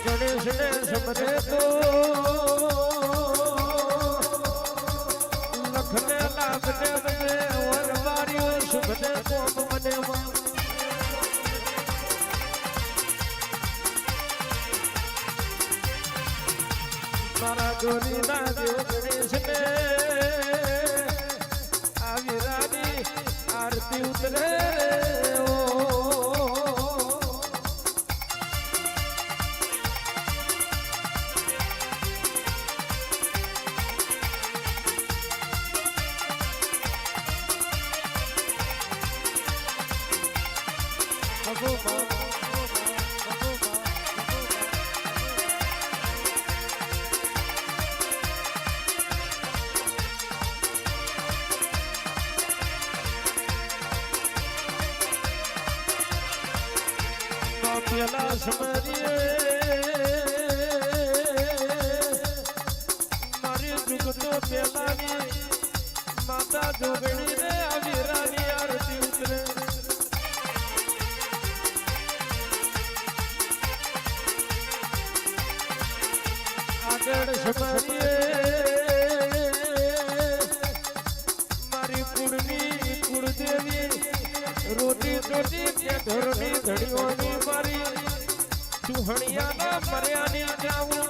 गणेश ने समरे तो लखने लाभने बने वर मारियो सुखने कोम बने मारा गोरी ना देव गणेश ने आविरानी आरती उतरे पेला समरिए मारी जुग तो पेलानी माता जोगणी ने आविरानी आरती उतरे आगड़ समरिए मारी कुड़नी कुड़देवी रोटी रोटी के धरनी धड़ियोनी मारी चूहणिया ना मर्यानी जाऊं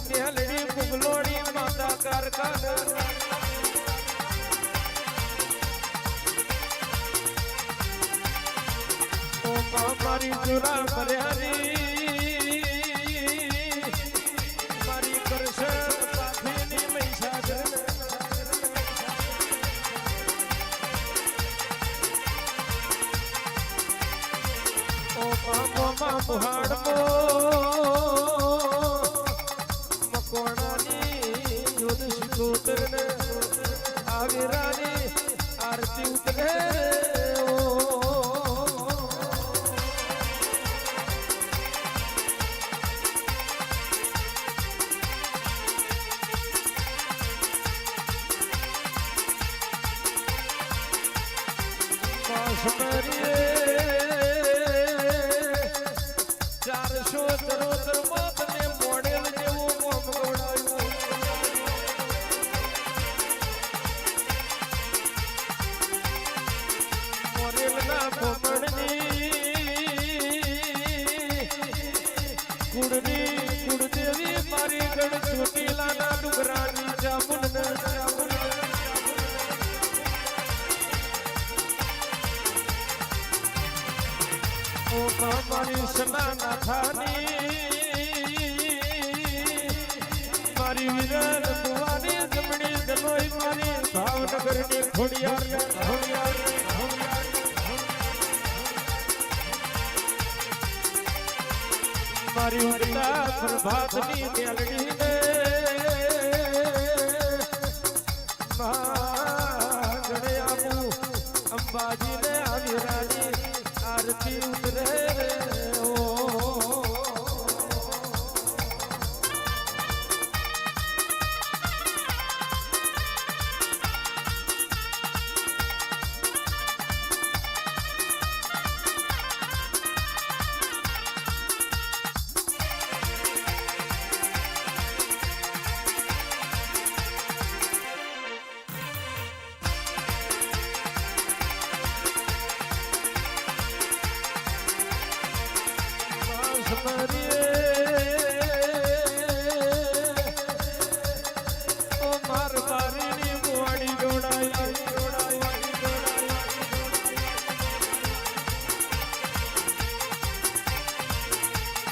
नेहलड़ी बुगलोड़ी माता कारखाना ओ मारी जुरा मर्यानी मारी करशन पाथीनी मैसागर मुहाड़ो मकोणानी युद्ध शिकोतर ने आविरानी आरती उतरे कुड़देवी मारी गण चोटीला ना डुगरानी जामुन ओ मारी सनाना थानी मारी वीरन बुवानी जमणी गलोई मारी भावनगर ने घोड़ियार मारी उड़ता प्रभातनी मेलड़ी ने महागणे आबू अंबाजी ने आविरानी आरती उतरे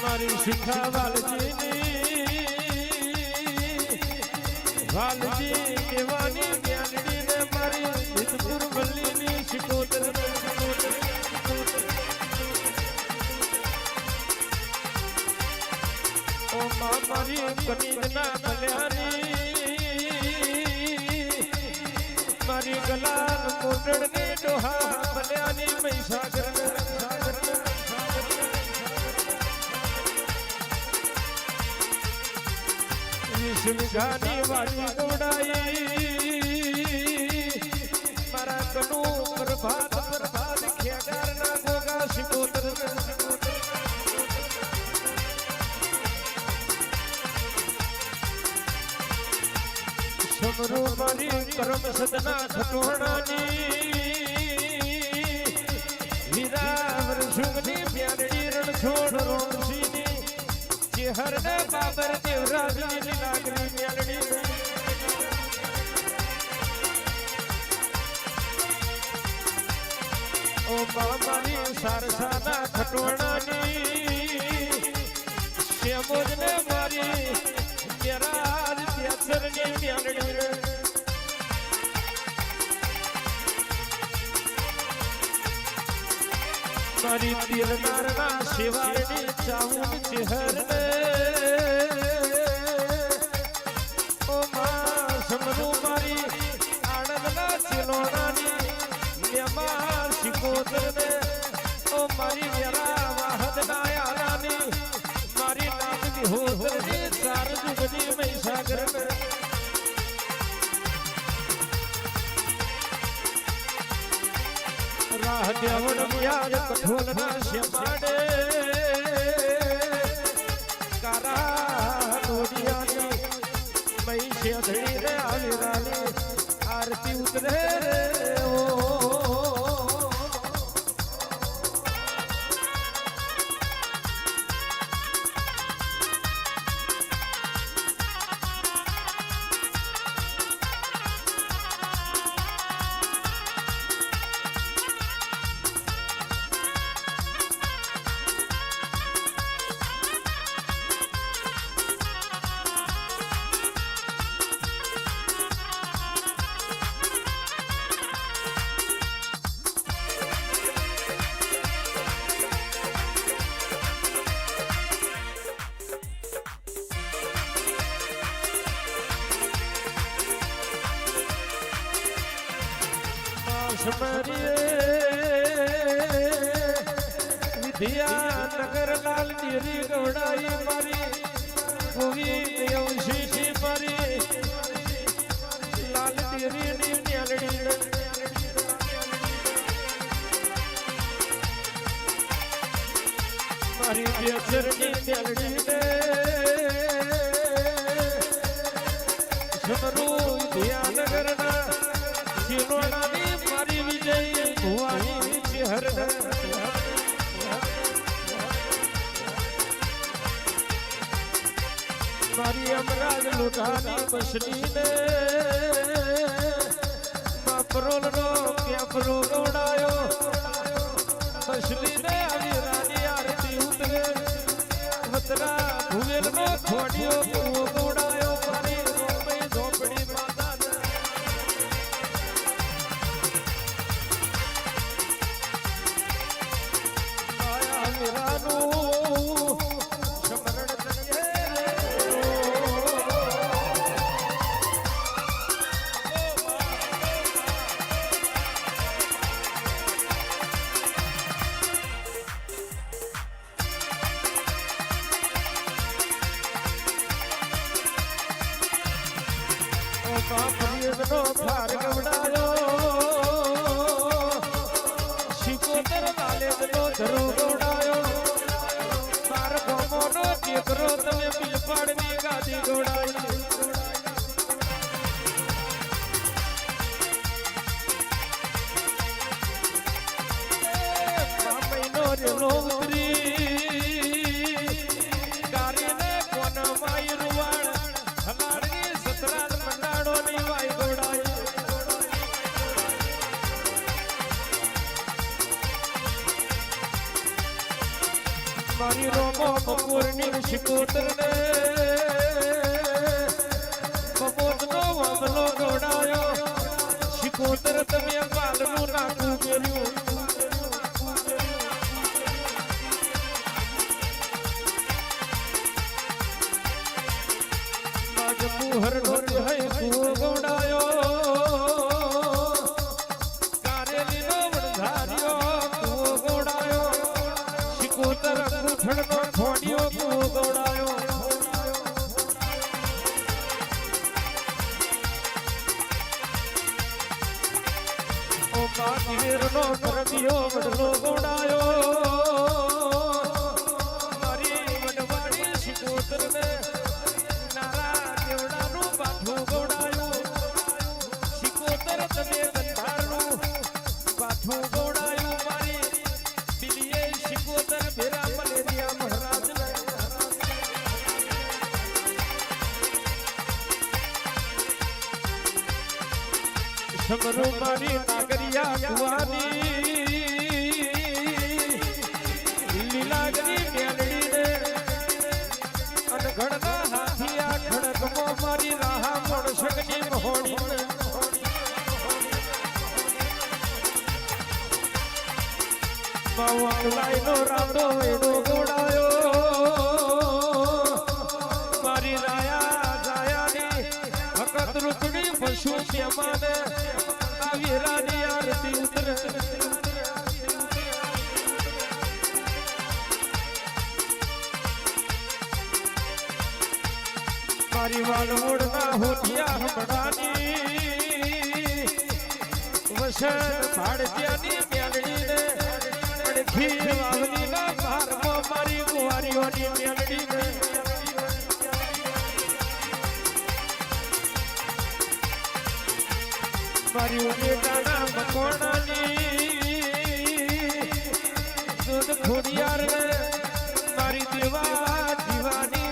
मारी शिखा वालजी केवानी म्यानड़ी ने मारी हितपुर बल्ली शिकोतर ओ मारी कनीजना कल्याणी मारी गलान मोटड़ ने डोहा बल्यानी मैसागर विष्णु जानी वाली गोड़ाई પ્રભાત પ્રભાત ખેગારના ગોગા શિકોતર સમરૂ મારી કરમ સદના ખટોણાની વીરાવર સુગની મ્યારડી રણ છોડ રોમસીની ચેહરને બાબર દેવરાજની લાગણી મ્યારડી ઓ મારી સારસાના ખટોણાની શ્યામોજને મારી મેરા ત્યાસરની મ્યારડી મારી તીરનારના શિવાળની ચાઉન ચહેરને ઓ માં સમરૂ મારી આણંદના ચિલોણાની મેમાં શિકોતરને ઓ મારી વેરા વાહદના યારાની મારી નામની હોતરની ચાર જુગની મહીસાગરને રાહ દેવણ વ્યાજ કઠોલના શ્યામાડે કારા નોડિયાની મહી ધણી રે આવી રાની આરતી ઉતરે રે ઓ વિદ્યાનગર લાલ તીરી ગવડાઈ મારી ગોવિંદ શીશી મારી લાલ તીરીની ન્યાલડી મારી બેસરની ન્યાલડીને સમરૂ વિદ્યાનગરના ચિલોડાની મારી વિજય ભુવાની ચહેર મારી અમરાજ લોઢાની બસની ને પરોલ નો કેપરો ગોડાયો બસની ને આવી રાની આરતી ઉતરે વતરા ભુવેલ નો ખોડિયો ગોડાયો મારી રોમઈ ઝોપડી માતા આયા મેરાનું સમરણ નો ભાર ગવડાયો શિકોતર લાલેનો ધરો ગવડાયો માર ગોમોનો દીકરો તમે પીલપાડની ગાદી ગવડાઈ મહિનો રેલો ઉતરી ગારીને કોન માઈ રૂવાણ હલાડની સતરાજ મંડાડોની વાઈ મારી રોમો બપોરની શિકોતર ને બપોરનો વામલો ગોડાયો શિકોતર તમે પાલનું નાખું કર્યું હર નો હૈ કુઓ ગોડાયો કારેલી નો વણધાર્યો કુઓ ગોડાયો શિકોતર અંગૂઠણનો ખોડિયો કુઓ ગોડાયો ઓ વીરનો કરમિયો વડલો ગોડાયો મારી વડવાડી શિકોતરને નારા દેવડાનું પાઠું ગોડાયું શિકોતર તમે ગંધારનું પાઠું ગોડાયું મારી બિલીએ શિકોતર ભેરા મલેરિયા મહારાજને સમરો મારી નાગરિયા કુવાની લીલાગરી મેલડીને અનઘડના હાથિયા ખડકમો મારી રાહા મોણસકની મહોણીને માવલાઈનો રામો એનો ગોડાયો મારી રાયા જાયાની હકત રૂપડી પશુ શ્યામાને વીરાની આરતી ઉતરે મારી વાલવોડના હોઠિયા હમણાની વસન ભાડજ્યાની મેલડીને અડખી વાવલીના ભારમાં મારી કુંવારીઓની મેલડીને મારી ઉમેટાના મકોણાની દૂધ ખોડિયાર મારી દેવા દીવાની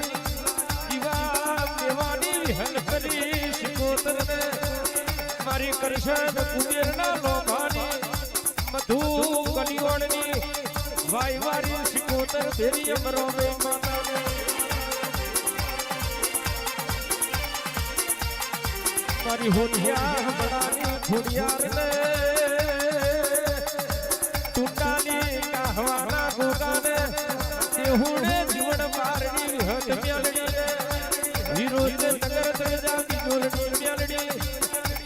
દીવા દેવાની વિહન કરી શિકોતરને મારી કરશન કુબેરના લોભાની મધુ કલિયોળની વાયવારી શિકોતર ભેરી અમરો વે માતાને મારી હોઠિયા હમણાની ખોડિયારને ટુંડાની કાહવાના ગોગાને દેહુડે જીવન મારની હદ મ્યાલડીને વિરોધ નગર ત્રેજાની જોલની મ્યાલડી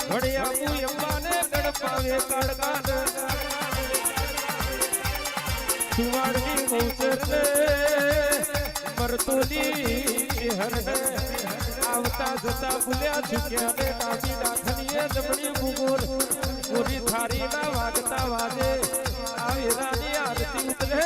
ઘડિયામુ અંબાને ગડપાવે કાળકાને સુવાડની મૌસરને મરતોની હરને આવતા જતા ભૂલ્યા છૂટ્યા ને ડાબી ડાખણીએ જમણી ભૂગોળ પૂરી થારી ના વાગતા વાજે આ વીરાની આરતી ઉતરે